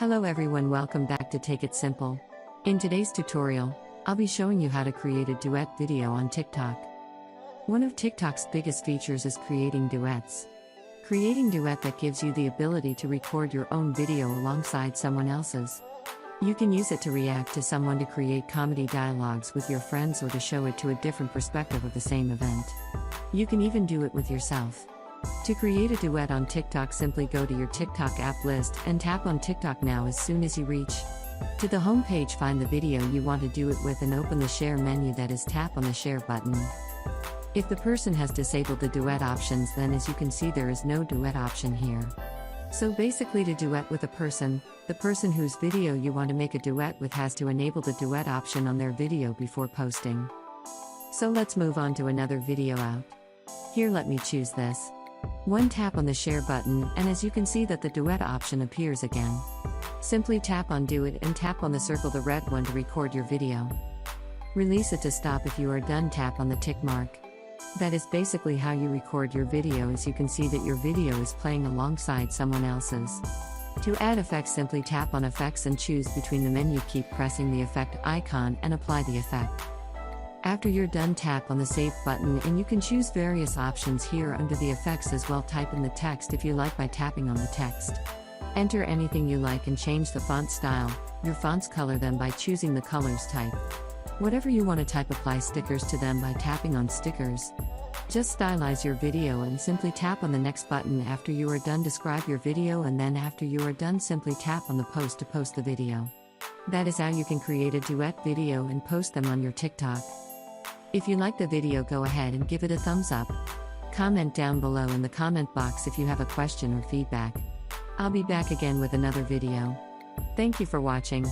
Hello everyone, welcome back to Take It Simple. In today's tutorial, I'll be showing you how to create a duet video on TikTok. One of TikTok's biggest features is creating duets. Creating duet that gives you the ability to record your own video alongside someone else's. You can use it to react to someone, to create comedy dialogues with your friends, or to show it to a different perspective of the same event. You can even do it with yourself. To create a duet on TikTok, simply go to your TikTok app list and tap on TikTok now. As soon as you reach to the home page, find the video you want to do it with and open the share menu, that is, tap on the share button. If the person has disabled the duet options, then as you can see there is no duet option here. So basically, to duet with a person, the person whose video you want to make a duet with has to enable the duet option on their video before posting. So let's move on to another video out. Here, let me choose this one. Tap on the share button, and as you can see that the duet option appears again. Simply tap on do it and tap on the circle, the red one, to record your video. Release it to stop. If you are done, tap on the tick mark. That is basically how you record your video. As you can see that your video is playing alongside someone else's. To add effects, simply tap on effects and choose between the menu. Keep pressing the effect icon and apply the effect. After you're done, tap on the save button, and you can choose various options here under the effects as well. Type in the text if you like by tapping on the text. Enter anything you like and change the font style, your font's color, then by choosing the colors type. Whatever you want to type, apply stickers to them by tapping on stickers. Just stylize your video and simply tap on the next button. After you are done, describe your video, and then after you are done, simply tap on the post to post the video. That is how you can create a duet video and post them on your TikTok. If you like the video, go ahead and give it a thumbs up. Comment down below in the comment box if you have a question or feedback. I'll be back again with another video. Thank you for watching.